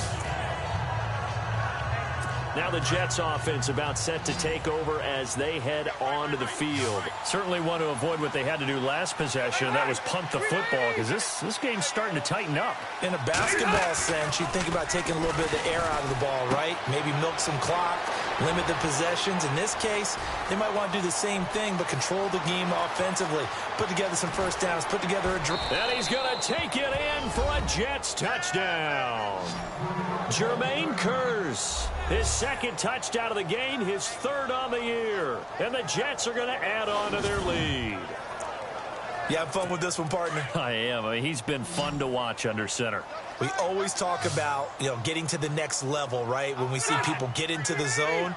Now the Jets offense about set to take over as they head onto the field. Certainly want to avoid what they had to do last possession, and that was punt the football, because this game's starting to tighten up. In a basketball sense, you think about taking a little bit of the air out of the ball, right? Maybe milk some clock, limit the possessions. In this case, they might want to do the same thing, but control the game offensively. Put together some first downs, put together a drive. And he's going to take it in for a Jets touchdown. Jermaine Kearse, his second touchdown of the game, his third on the year. And the Jets are going to add on to their lead. You have fun with this one, partner? I am. I mean, he's been fun to watch under center. We always talk about, getting to the next level, right? When we see people get into the zone,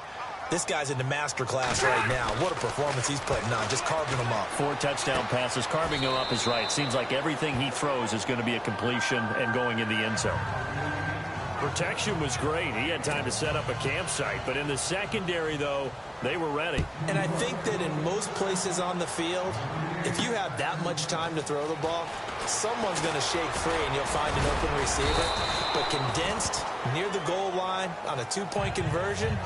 this guy's in the master class right now. What a performance he's putting on, just carving them up. 4 touchdown passes. Carving him up is right. Seems like everything he throws is going to be a completion and going in the end zone. Protection was great. He had time to set up a campsite. But in the secondary, though, they were ready. And I think that in most places on the field, if you have that much time to throw the ball, someone's going to shake free and you'll find an open receiver. But condensed near the goal line on a 2-point conversion,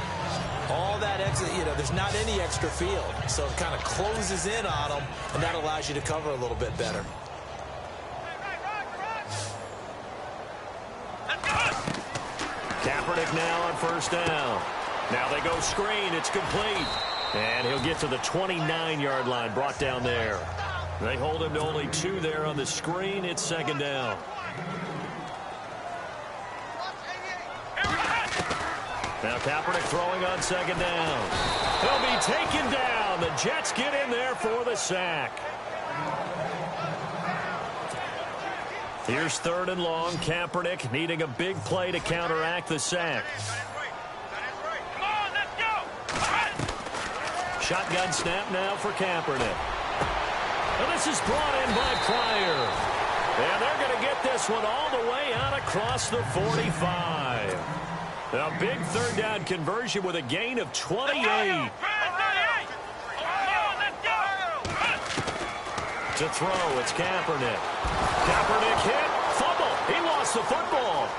all that extra, there's not any extra field. So it kind of closes in on them, and that allows you to cover a little bit better. Kaepernick now on first down. Now they go screen. It's complete. And he'll get to the 29-yard line, brought down there. They hold him to only 2 there on the screen. It's second down. Now Kaepernick throwing on second down. He'll be taken down. The Jets get in there for the sack. Here's third and long. Kaepernick needing a big play to counteract the sack. Come on, let's go. Shotgun snap now for Kaepernick. And this is brought in by Pryor. And they're going to get this one all the way out across the 45. A big third down conversion with a gain of 28. To throw, it's Kaepernick. Kaepernick hit, fumble. He lost the football.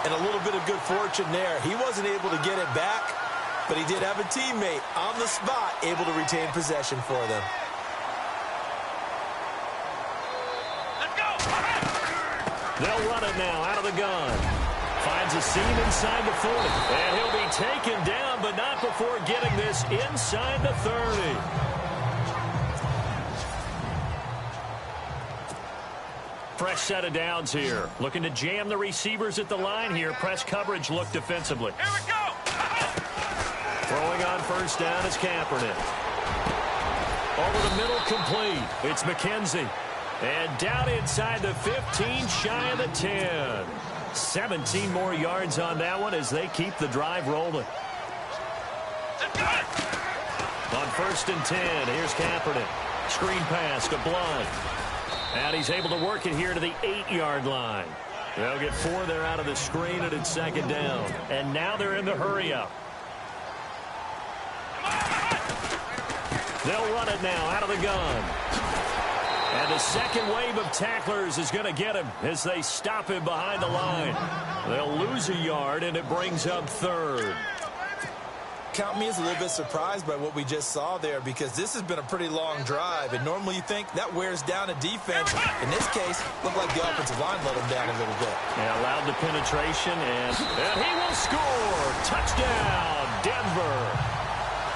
And a little bit of good fortune there. He wasn't able to get it back, but he did have a teammate on the spot able to retain possession for them. Let's go. They'll run it now out of the gun. Finds a seam inside the 40. And he'll be taken down, but not before getting this inside the 30. Fresh set of downs here. Looking to jam the receivers at the line here. Press coverage look defensively. Here we go. Throwing on first down is Kaepernick. Over the middle, complete. It's McKenzie. And down inside the 15, shy of the 10. 17 more yards on that one as they keep the drive rolling. On first and 10, here's Kaepernick. Screen pass to Blunt. And he's able to work it here to the 8-yard line. They'll get 4 there out of the screen, and it's second down. And now they're in the hurry-up. They'll run it now out of the gun. And the second wave of tacklers is going to get him as they stop him behind the line. They'll lose a yard, and it brings up third. Count me as a little bit surprised by what we just saw there, because this has been a pretty long drive, and normally you think that wears down a defense. In this case, looked like the offensive line let him down a little bit. Yeah, allowed the penetration, and he will score. Touchdown, Denver.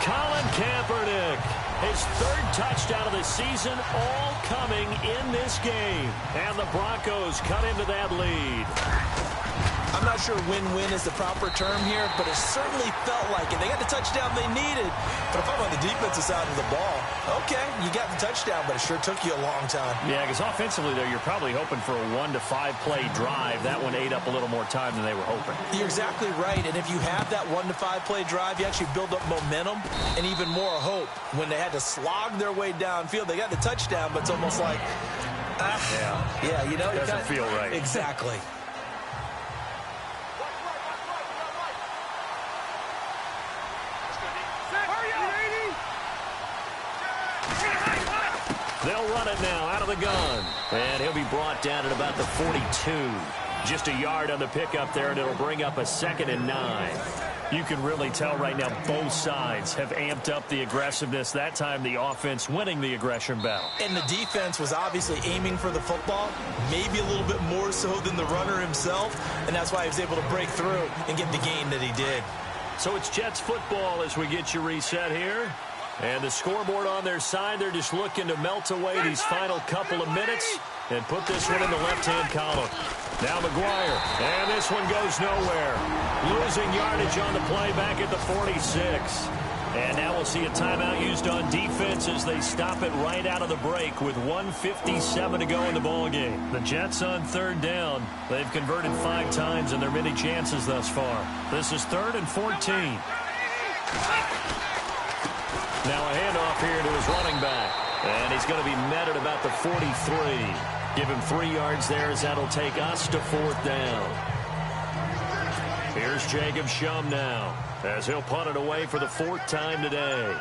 Colin Kaepernick, his third touchdown of the season, all coming in this game. And the Broncos cut into that lead. I'm not sure win-win is the proper term here, but it certainly felt like it. They got the touchdown they needed. But if I'm on the defensive side of the ball, okay, you got the touchdown, but it sure took you a long time. Yeah, because offensively, though, you're probably hoping for a 1 to 5 play drive. That one ate up a little more time than they were hoping. You're exactly right, and if you have that 1 to 5 play drive, you actually build up momentum and even more hope. When they had to slog their way downfield, they got the touchdown, but it's almost like, yeah, you know, it doesn't feel right. Exactly. They'll run it now out of the gun. And he'll be brought down at about the 42. Just a yard on the pickup there, and it'll bring up a 2nd and 9. You can really tell right now both sides have amped up the aggressiveness. That time the offense winning the aggression battle. And the defense was obviously aiming for the football, maybe a little bit more so than the runner himself, and that's why he was able to break through and get the gain that he did. So it's Jets football as we get you reset here. And the scoreboard on their side, they're just looking to melt away these final couple of minutes and put this one in the left-hand column. Now McGuire, and this one goes nowhere. Losing yardage on the play back at the 46. And now we'll see a timeout used on defense as they stop it right out of the break with 1:57 to go in the ballgame. The Jets on 3rd down. They've converted 5 times in their many chances thus far. This is 3rd and 14. Now a handoff here to his running back. And he's going to be met at about the 43. Give him 3 yards there as that'll take us to 4th down. Here's Jacob Shum now as he'll punt it away for the 4th time today.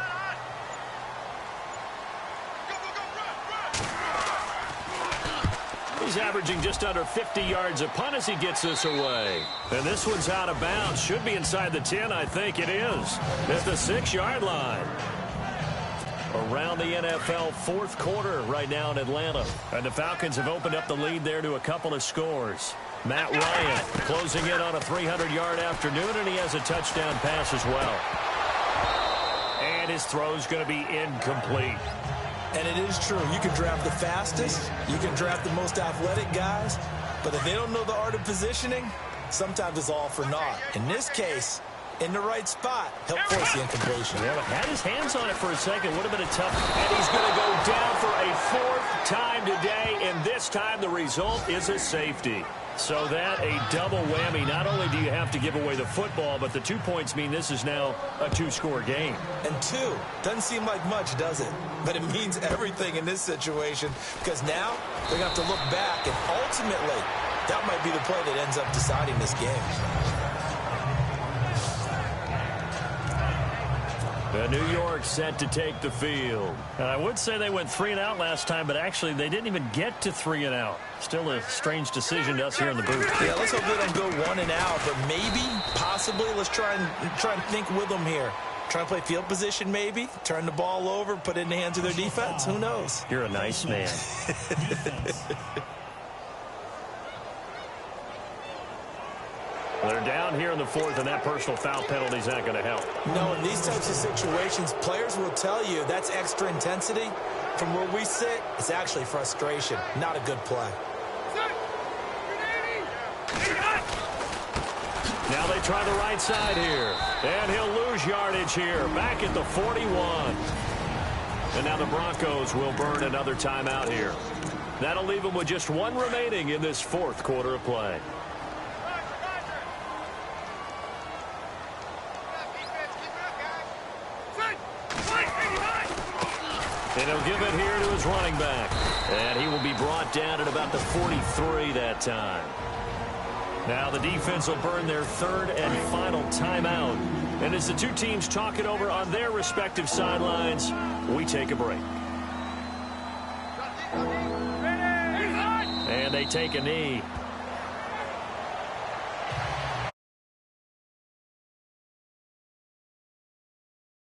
He's averaging just under 50 yards a punt as he gets this away. And this one's out of bounds. Should be inside the 10, I think it is. At the 6-yard line. Around the NFL 4th quarter right now in Atlanta. And the Falcons have opened up the lead there to a couple of scores. Matt Ryan closing in on a 300-yard afternoon, and he has a touchdown pass as well. And his throw's going to be incomplete. And it is true. You can draft the fastest. You can draft the most athletic guys. But if they don't know the art of positioning, sometimes it's all for naught. In this case, in the right spot, he'll force the incompletion. Yeah, but had his hands on it for a second. Would have been a tough. And he's going to go down for a 4th time today. And this time the result is a safety. So that a double whammy. Not only do you have to give away the football, but the 2 points mean this is now a 2-score game. And 2 doesn't seem like much, does it? But it means everything in this situation because now they're going to have to look back, and ultimately that might be the play that ends up deciding this game. New York set to take the field. And I would say they went 3 and out last time, but actually they didn't even get to 3 and out. Still a strange decision to us here in the booth. Yeah, let's hope they don't go 1 and out, but maybe, possibly, let's try and think with them here. Try and play field position maybe, turn the ball over, put it in the hands of their defense. Who knows? You're a nice man. They're down here in the 4th, and that personal foul penalty is not going to help. No, in these types of situations, players will tell you that's extra intensity. From where we sit, it's actually frustration, not a good play. Now they try the right side here, and he'll lose yardage here, back at the 41. And now the Broncos will burn another timeout here. That'll leave them with just 1 remaining in this 4th quarter of play. And he'll give it here to his running back. And he will be brought down at about the 43 that time. Now the defense will burn their 3rd and final timeout. And as the 2 teams talk it over on their respective sidelines, we take a break. And they take a knee.